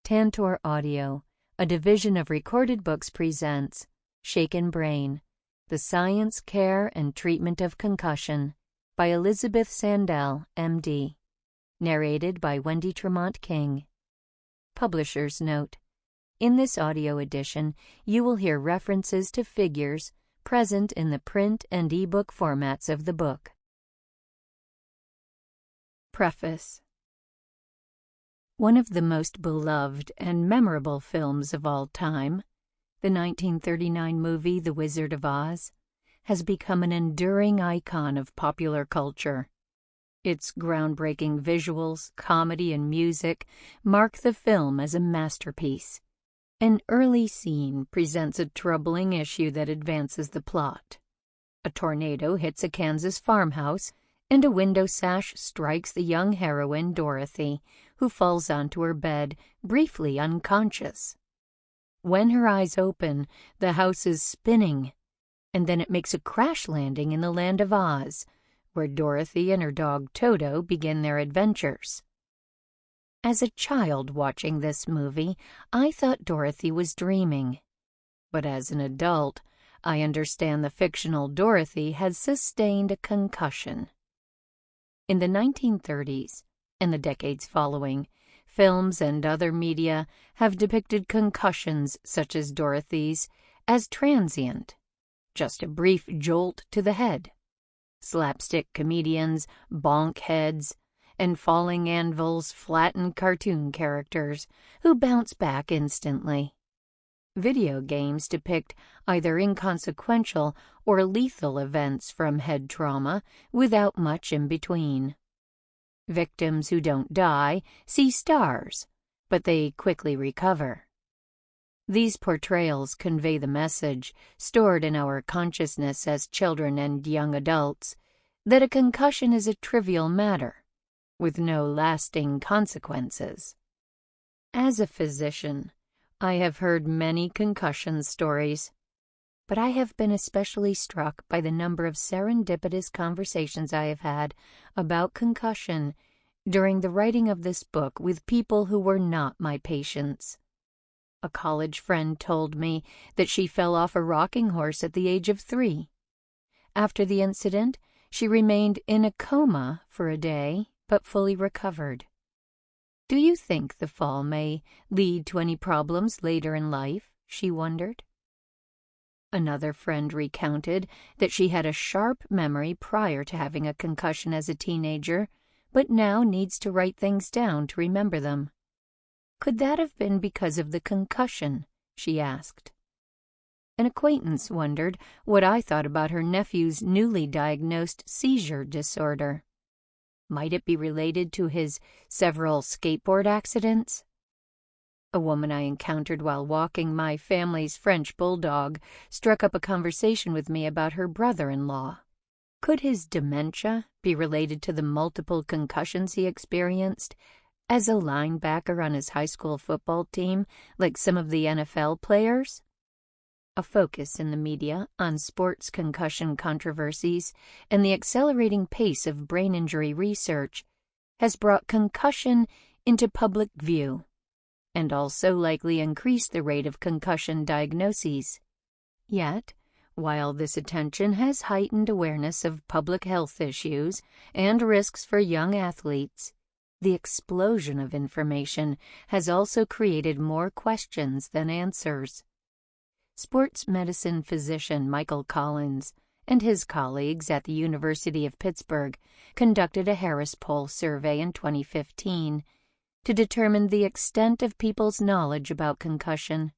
Tantor Audio, a division of Recorded Books, presents Shaken Brain, The Science, Care, and Treatment of Concussion by Elizabeth Sandel, M.D. Narrated by Wendy Tremont King. Publisher's note: in this audio edition, you will hear references to figures present in the print and e-book formats of the book. Preface. One of the most beloved and memorable films of all time, the 1939 movie The Wizard of Oz, has become an enduring icon of popular culture. Its groundbreaking visuals, comedy, and music mark the film as a masterpiece. An early scene presents a troubling issue that advances the plot. A tornado hits a Kansas farmhouse, and a window sash strikes the young heroine, Dorothy, who falls onto her bed, briefly unconscious. When her eyes open, the house is spinning, and then it makes a crash landing in the land of Oz, where Dorothy and her dog Toto begin their adventures. As a child watching this movie, I thought Dorothy was dreaming. But as an adult, I understand the fictional Dorothy has sustained a concussion. In the 1930s and the decades following, films and other media have depicted concussions such as Dorothy's as transient, just a brief jolt to the head. Slapstick comedians, bonk heads, and falling anvils flatten cartoon characters who bounce back instantly. Video games depict either inconsequential or lethal events from head trauma without much in between. Victims who don't die see stars, but they quickly recover. These portrayals convey the message, stored in our consciousness as children and young adults, that a concussion is a trivial matter, with no lasting consequences. As a physician, I have heard many concussion stories, but I have been especially struck by the number of serendipitous conversations I have had about concussion during the writing of this book with people who were not my patients. A college friend told me that she fell off a rocking horse at the age of 3. After the incident, she remained in a coma for a day, but fully recovered. Do you think the fall may lead to any problems later in life? She wondered. Another friend recounted that she had a sharp memory prior to having a concussion as a teenager, but now needs to write things down to remember them. Could that have been because of the concussion? She asked. An acquaintance wondered what I thought about her nephew's newly diagnosed seizure disorder. Might it be related to his several skateboard accidents? A woman I encountered while walking my family's French bulldog struck up a conversation with me about her brother-in-law. Could his dementia be related to the multiple concussions he experienced as a linebacker on his high school football team, like some of the NFL players? A focus in the media on sports concussion controversies and the accelerating pace of brain injury research has brought concussion into public view, and also likely increased the rate of concussion diagnoses. Yet, while this attention has heightened awareness of public health issues and risks for young athletes, the explosion of information has also created more questions than answers. Sports medicine physician Michael Collins and his colleagues at the University of Pittsburgh conducted a Harris Poll survey in 2015 to determine the extent of people's knowledge about concussion.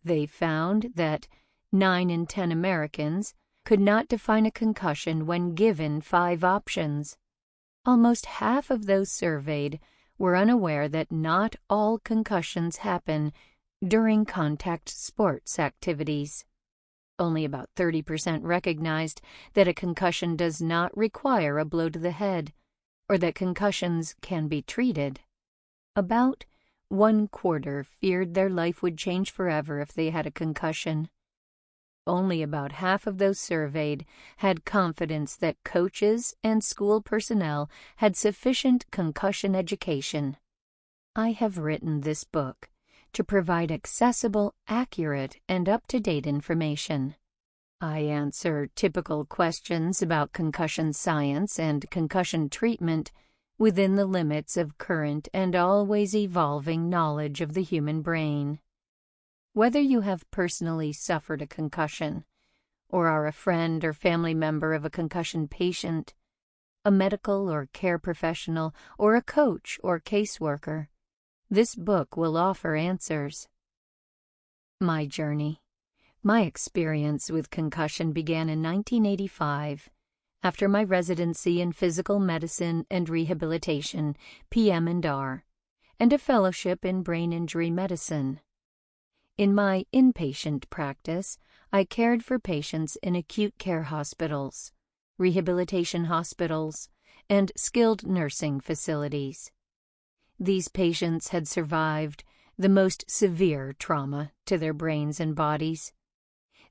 They found that 9 in 10 Americans could not define a concussion when given 5 options. Almost half of those surveyed were unaware that not all concussions happen during contact sports activities. Only about 30% recognized that a concussion does not require a blow to the head, or that concussions can be treated. About 1/4 feared their life would change forever if they had a concussion. Only about half of those surveyed had confidence that coaches and school personnel had sufficient concussion education. I have written this book to provide accessible, accurate, and up-to-date information. I answer typical questions about concussion science and concussion treatment within the limits of current and always evolving knowledge of the human brain. Whether you have personally suffered a concussion, or are a friend or family member of a concussion patient, a medical or care professional, or a coach or caseworker, this book will offer answers. My journey. My experience with concussion began in 1985, after my residency in physical medicine and rehabilitation, PM&R, and a fellowship in brain injury medicine. In my inpatient practice, I cared for patients in acute care hospitals, rehabilitation hospitals, and skilled nursing facilities. These patients had survived the most severe trauma to their brains and bodies.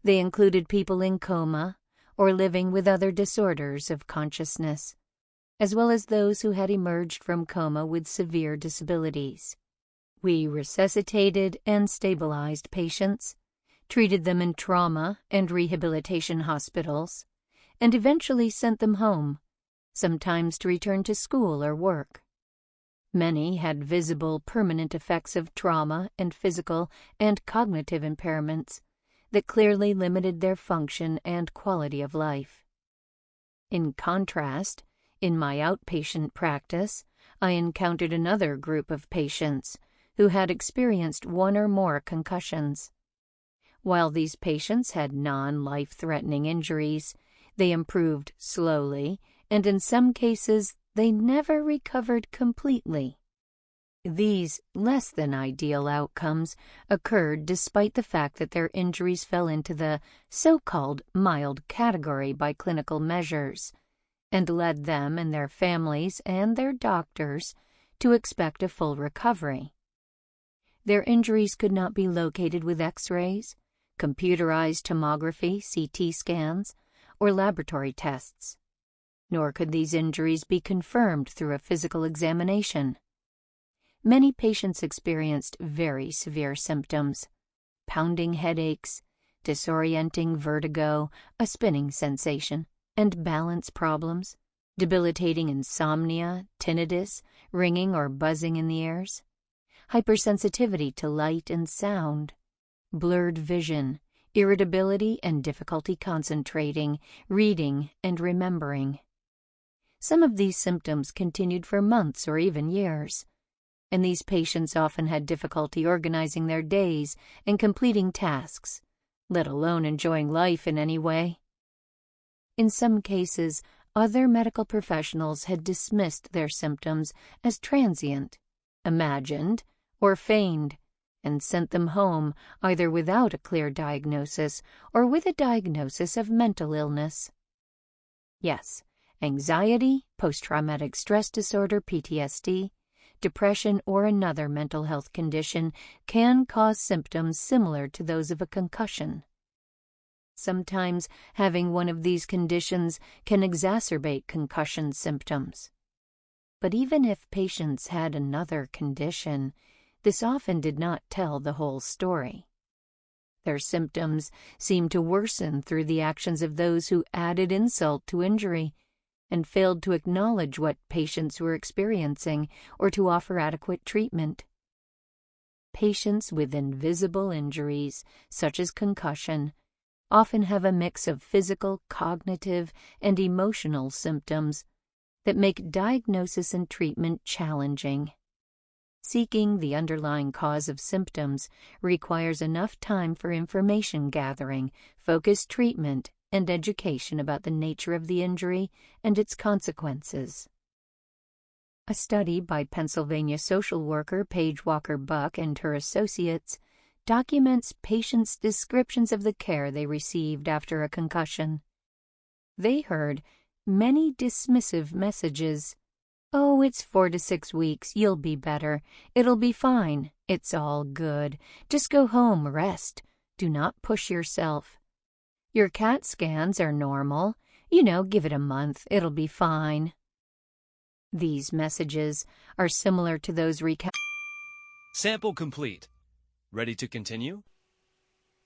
They included people in coma or living with other disorders of consciousness, as well as those who had emerged from coma with severe disabilities. We resuscitated and stabilized patients, treated them in trauma and rehabilitation hospitals, and eventually sent them home, sometimes to return to school or work. Many had visible permanent effects of trauma and physical and cognitive impairments that clearly limited their function and quality of life. In contrast, in my outpatient practice, I encountered another group of patients who had experienced one or more concussions. While these patients had non-life-threatening injuries, they improved slowly, and in some cases, they never recovered completely. These less-than-ideal outcomes occurred despite the fact that their injuries fell into the so-called mild category by clinical measures, and led them and their families and their doctors to expect a full recovery. Their injuries could not be located with X-rays, computerized tomography, CT scans, or laboratory tests, nor could these injuries be confirmed through a physical examination. Many patients experienced very severe symptoms: pounding headaches, disorienting vertigo, a spinning sensation, and balance problems, debilitating insomnia, tinnitus, ringing or buzzing in the ears, hypersensitivity to light and sound, blurred vision, irritability and difficulty concentrating, reading, and remembering. Some of these symptoms continued for months or even years, and these patients often had difficulty organizing their days and completing tasks, let alone enjoying life in any way. In some cases, other medical professionals had dismissed their symptoms as transient, imagined, or feigned, and sent them home either without a clear diagnosis or with a diagnosis of mental illness. Yes, anxiety, post-traumatic stress disorder, PTSD, depression, or another mental health condition can cause symptoms similar to those of a concussion. Sometimes having one of these conditions can exacerbate concussion symptoms. But even if patients had another condition, this often did not tell the whole story. Their symptoms seemed to worsen through the actions of those who added insult to injury and failed to acknowledge what patients were experiencing or to offer adequate treatment. Patients with invisible injuries, such as concussion, often have a mix of physical, cognitive, and emotional symptoms that make diagnosis and treatment challenging. Seeking the underlying cause of symptoms requires enough time for information gathering, focused treatment, and education about the nature of the injury and its consequences. A study by Pennsylvania social worker Paige Walker Buck and her associates documents patients' descriptions of the care they received after a concussion. They heard many dismissive messages. "Oh, it's 4 to 6 weeks. You'll be better. It'll be fine. It's all good. Just go home, rest. Do not push yourself. Your CAT scans are normal. Give it a month. It'll be fine." These messages are similar to those recounted. Sample complete. Ready to continue?